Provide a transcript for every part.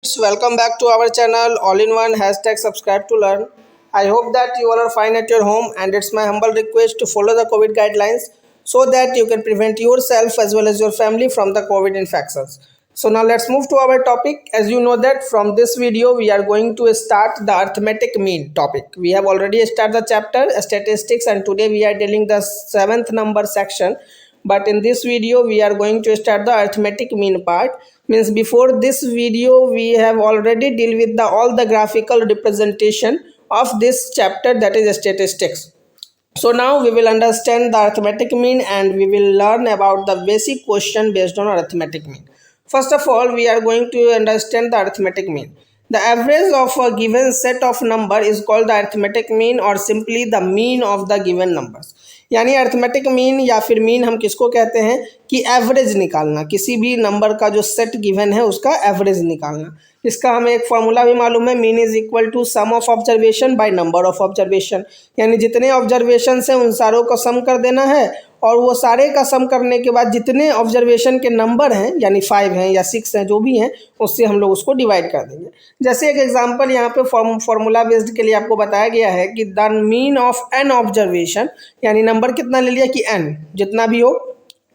Welcome back to our channel all-in-one hashtag subscribe to learn. I hope that you all are fine at your home, and it's my humble request to follow the COVID guidelines so that you can prevent yourself as well as your family from the COVID infections. So now let's move to our topic. As you know that from this video we are going to start the arithmetic mean topic. We have already started the chapter statistics, and today we are dealing the 7th number section, but in this video we are going to start the arithmetic mean part. Means before this video we have already deal with the all the graphical representation of this chapter, that is statistics. So now we will understand the arithmetic mean and we will learn about the basic question based on arithmetic mean. First of all, we are going to understand the arithmetic mean. The average of a given set of number is called the arithmetic mean, or simply the mean of the given numbers. यानी arithmetic mean या फिर mean हम किसको कहते हैं कि average निकालना, किसी भी नंबर का जो सेट गिवन है उसका एवरेज निकालना। इसका हमें एक फॉर्मूला भी मालूम है, mean is equal to sum of observation by number of observation. यानी जितने ऑब्जर्वेशन हैं उन सारों को सम कर देना है, और वो सारे का सम करने के बाद जितने ऑब्जर्वेशन के नंबर हैं यानी 5 हैं या 6 हैं जो भी हैं, उससे हम लोग उसको डिवाइड कर देंगे। जैसे एक एग्जांपल यहाँ पे फॉर्मूला बेस्ड के लिए आपको बताया गया है कि the mean of n observation, यानी नंबर कितना ले लिया कि एन, जितना भी हो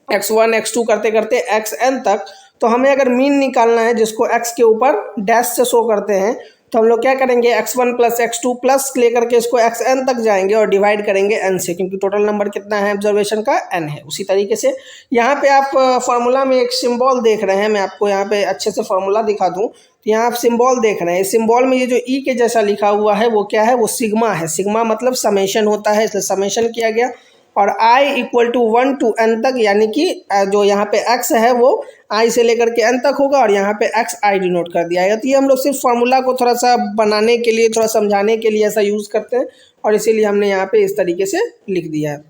x1 x2 करते करते xn तक। तो हमें अगर मीन निकालना है जिसको x के ऊपर डैश से शो करते हैं, तो हम लोग क्या करेंगे x1 प्लस x2 प्लस लेकर के इसको xn तक जाएंगे और डिवाइड करेंगे n से, क्योंकि टोटल नंबर कितना है ऑब्जर्वेशन का n है। उसी तरीके से यहाँ पे आप फार्मूला में एक सिंबल देख रहे हैं, मैं आपको यहाँ पे अच्छे से फार्मूला दिखा दूँ। तो यहाँ आप सिंबल देख रहे हैं, इस सिंबल में ये जो ई के जैसा लिखा हुआ है वो क्या है, वो सिग्मा है। सिग्मा मतलब समेशन होता है, इसलिए समेशन किया गया। और i equal to 1 to n तक, यानी कि जो यहाँ पे x है वो i से लेकर के n तक होगा, और यहाँ पे x i डिनोट कर दिया है। तो ये हम लोग सिर्फ फार्मूला को थोड़ा सा बनाने के लिए, थोड़ा समझाने के लिए ऐसा यूज़ करते हैं, और इसीलिए हमने यहाँ पे इस तरीके से लिख दिया है।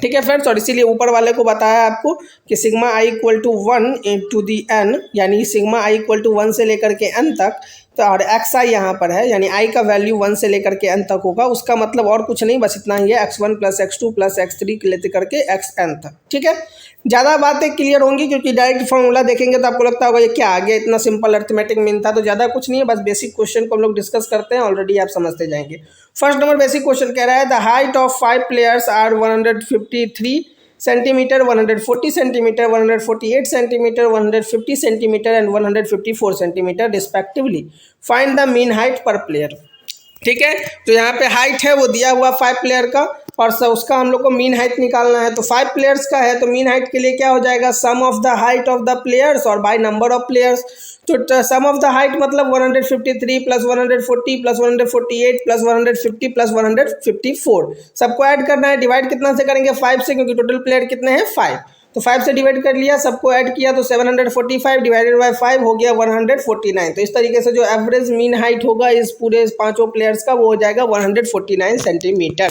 ठीक है फ्रेंड्स, और इसीलिए ऊपर वाले को बताया आपको कि sigma i equal to 1 into the n, यानी सिग्मा i इक्वल टू 1 से लेकर के n तक। तो और एक्स आई यहाँ पर है, यानी i का वैल्यू 1 से लेकर के n तक होगा। उसका मतलब और कुछ नहीं, बस इतना ही है, x1 plus x2 plus x3 लेते करके xn तक। ठीक है, ज़्यादा बातें क्लियर होंगी क्योंकि डायरेक्ट फॉर्मूला देखेंगे तो आपको लगता होगा ये क्या आ गया, इतना सिंपल अर्थमेटिक मीन था। तो ज़्यादा कुछ नहीं है, बस बेसिक क्वेश्चन को हम लोग डिस्कस करते हैं, ऑलरेडी आप समझते जाएंगे। फर्स्ट नंबर बेसिक क्वेश्चन कह रहा है the height of 5 players are 153 centimetre, 140 centimetre, 148 centimetre, 150 centimetre and 154 centimetre respectively. Find the mean height per player. ठीक है, तो यहाँ पे हाइट है वो दिया हुआ 5 प्लेयर का, और उसका हम लोग को मीन हाइट निकालना है। तो 5 प्लेयर्स का है तो मीन हाइट के लिए क्या हो जाएगा, sum of the height of the players और बाय नंबर ऑफ प्लेयर्स। तो सम ऑफ द हाइट मतलब 153 प्लस 140 प्लस 148 प्लस 150 प्लस 154, सबको ऐड करना है। डिवाइड कितना से करेंगे, 5 से, क्योंकि टोटल प्लेयर कितने हैं 5। तो 5 से डिवाइड कर लिया, सबको ऐड किया तो 745 डिवाइडेड बाय 5 हो गया 149। तो इस तरीके से जो एवरेज मीन हाइट होगा इस पूरे पांचों प्लेयर्स का वो हो जाएगा 149 सेंटीमीटर।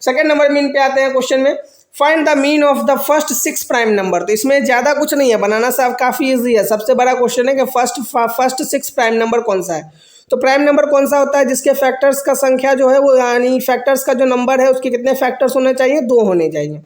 सेकंड नंबर मीन पे आते हैं क्वेश्चन में, find the mean of the first 6 prime number. तो इसमें ज़्यादा कुछ नहीं है, बनाना सब काफ़ी ईजी है। सबसे बड़ा क्वेश्चन है कि फर्स्ट 6 प्राइम नंबर कौन सा है। तो प्राइम नंबर कौन सा होता है जिसके फैक्टर्स का संख्या जो है वो, यानी फैक्टर्स का जो नंबर है उसके कितने फैक्टर्स होने चाहिए, 2 होने चाहिए।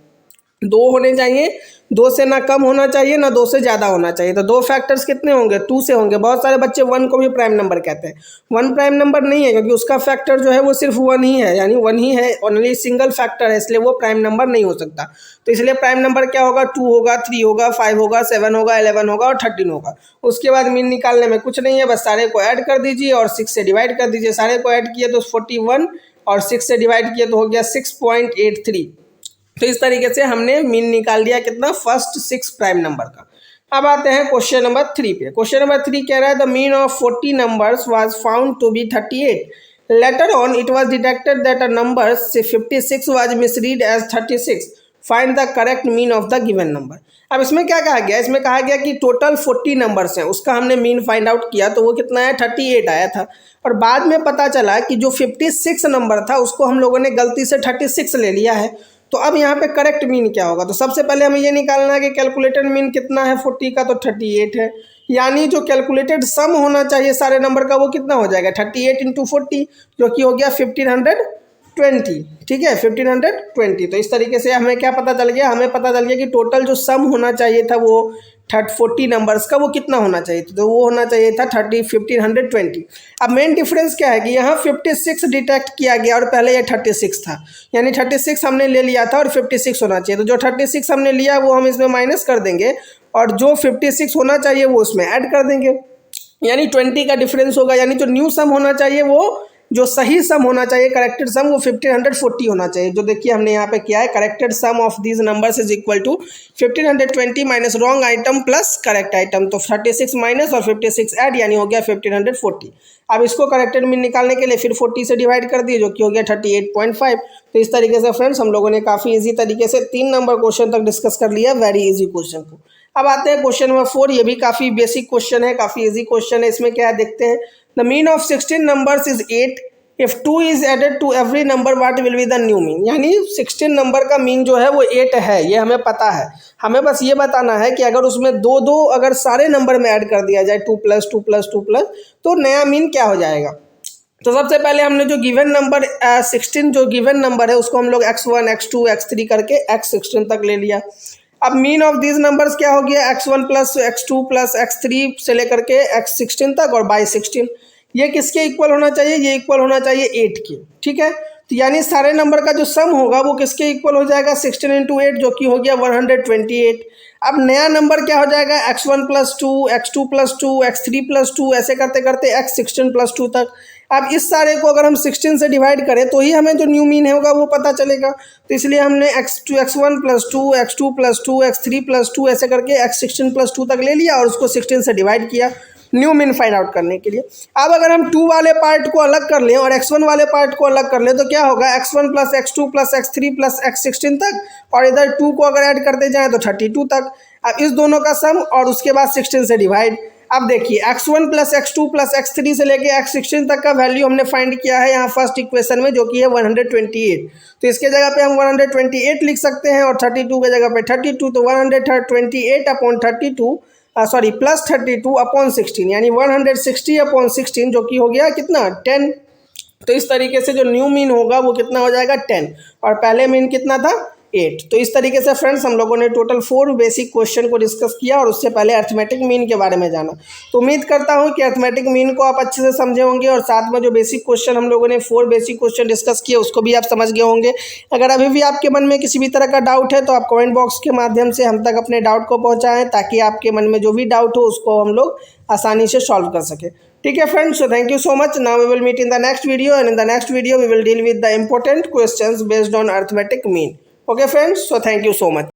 2 होने चाहिए, 2 से ना कम होना चाहिए ना 2 से ज़्यादा होना चाहिए। तो 2 फैक्टर्स कितने होंगे, 2 से होंगे। बहुत सारे बच्चे 1 को भी प्राइम नंबर कहते हैं। 1 प्राइम नंबर नहीं है क्योंकि उसका फैक्टर जो है वो सिर्फ 1 ही है, यानी 1 ही है, ओनली सिंगल फैक्टर है, इसलिए वो प्राइम नंबर नहीं हो सकता। तो इसलिए प्राइम नंबर क्या होगा, 2 होगा, 3 होगा, 5 होगा, 7 होगा, 11 होगा और 13 होगा। उसके बाद मीन निकालने में कुछ नहीं है, बस सारे को ऐड कर दीजिए और 6 से डिवाइड कर दीजिए। सारे को ऐड किए तो 41 और 6 से डिवाइड किए तो हो गया 6.83। तो इस तरीके से हमने मीन निकाल दिया कितना, फर्स्ट 6 प्राइम नंबर का। अब आते हैं क्वेश्चन नंबर 3 पे। क्वेश्चन नंबर 3 कह रहा है the mean of 40 numbers was found to be 38। Later on it was detected that a number 56 was misread as 36। Find the correct mean of the given number. अब इसमें क्या कहा गया, इसमें कहा गया कि टोटल 40 नंबर्स हैं, उसका हमने मीन फाइंड आउट किया तो वो कितना है, 38 आया था। और बाद में पता चला कि जो 56 नंबर था उसको हम लोगों ने गलती से 36 ले लिया है। तो अब यहाँ पे करेक्ट मीन क्या होगा, तो सबसे पहले हमें ये निकालना है कि कैलकुलेटेड मीन कितना है 40 का, तो 38 है। यानी जो कैलकुलेटेड सम होना चाहिए सारे नंबर का वो कितना हो जाएगा, 38 इंटू 40, जो कि हो गया 1520। ठीक है, 1520। तो इस तरीके से हमें क्या पता चल गया, हमें पता चल गया कि टोटल जो सम होना चाहिए था वो 40 नंबर्स का वो कितना होना चाहिए, तो वो होना चाहिए था 1520। अब मेन डिफरेंस क्या है कि यहाँ 56 डिटेक्ट किया गया और पहले ये 36 था, यानी 36 हमने ले लिया था और 56 होना चाहिए। तो जो 36 हमने लिया वो हम इसमें माइनस कर देंगे और जो 56 होना चाहिए वो उसमें ऐड कर देंगे, यानी 20 का डिफरेंस होगा। यानी जो न्यू सम होना चाहिए वो, जो सही सम होना चाहिए, करेक्टेड सम, वो 1540 होना चाहिए। जो देखिए हमने यहाँ पे किया है, corrected sum of these numbers is equal to 1520 minus wrong item plus correct item. तो 36 माइनस और 56 ऐड, यानी हो गया 1540। अब इसको करेक्टेड मीन निकालने के लिए फिर 40 से डिवाइड कर दिए, जो कि हो गया 38.5। तो इस तरीके से फ्रेंड्स हम लोगों ने काफ़ी ईजी तरीके से 3 नंबर क्वेश्चन तक डिस्कस कर लिया, वेरी इजी क्वेश्चन को। अब आते हैं क्वेश्चन नंबर 4। ये भी काफ़ी बेसिक क्वेश्चन है, काफ़ी इजी क्वेश्चन है। इसमें क्या देखते हैं, the mean of 16 numbers is 8। If 2 is added to every number what will be the new mean. यानी 16 नंबर का मीन जो है वो 8 है, ये हमें पता है। हमें बस ये बताना है कि अगर उसमें दो अगर सारे नंबर में ऐड कर दिया जाए 2 + 2 + 2 +, तो नया मीन क्या हो जाएगा। तो सबसे पहले हमने जो गिवन नंबर 16 जो गिवन नंबर है उसको हम लोग x1 x2 x3 करके x16 तक ले लिया। अब मीन ऑफ दीज नंबर्स क्या हो गया, x1 + x2 + x3 से लेकर के x16 तक और बाई 16। ये किसके इक्वल होना चाहिए, ये इक्वल होना चाहिए 8 के, ठीक है। तो यानी सारे नंबर का जो सम होगा वो किसके इक्वल हो जाएगा, 16 × 8, जो कि हो गया 128। अब नया नंबर क्या हो जाएगा, x1 + 2 x2 + 2 x3 + 2, ऐसे करते करते x16 + 2 तक। अब इस सारे को अगर हम 16 से डिवाइड करें तो ही हमें जो न्यू मीन होगा वो पता चलेगा। तो इसलिए हमने x1 + 2 x2 + 2 x3 + 2 ऐसे करके x16 + 2 तक ले लिया और उसको 16 से डिवाइड किया न्यू मीन फाइंड आउट करने के लिए। अब अगर हम 2 वाले पार्ट को अलग कर लें और x1 वाले पार्ट को अलग कर लें तो क्या होगा, x1 + x2 + x3 + x16 तक, और इधर 2 को अगर ऐड करते जाएँ तो 32 तक। अब इस दोनों का सम और उसके बाद 16 से डिवाइड। अब देखिए x1 + x2 + x3 से लेके x16 तक का वैल्यू हमने फाइंड किया है यहाँ फर्स्ट इक्वेशन में, जो कि है 128। तो इसके जगह पे हम 128 लिख सकते हैं और 32 के जगह पे 32। तो 128/32 सॉरी +32/16, यानी 160/16, जो कि हो गया कितना, 10। तो इस तरीके से जो न्यू मीन होगा वो कितना हो जाएगा, 10, और पहले मीन कितना था, 8। तो इस तरीके से फ्रेंड्स हम लोगों ने टोटल 4 बेसिक क्वेश्चन को डिस्कस किया और उससे पहले अर्थमेटिक मीन के बारे में जाना। तो उम्मीद करता हूं कि अर्थमेटिक मीन को आप अच्छे से समझे होंगे और साथ में जो बेसिक क्वेश्चन हम लोगों ने 4 बेसिक क्वेश्चन डिस्कस किए उसको भी आप समझ गए होंगे। अगर अभी भी आपके मन में किसी भी तरह का डाउट है तो आप कमेंट बॉक्स के माध्यम से हम तक अपने डाउट को पहुँचाएँ, ताकि आपके मन में जो भी डाउट हो उसको हम लोग आसानी से सॉल्व कर सकें। ठीक है friends, so thank you so much. Now we will meet in the next video, and in the next video we will deal with the important questions based on arithmetic mean. Okay friends, so thank you so much.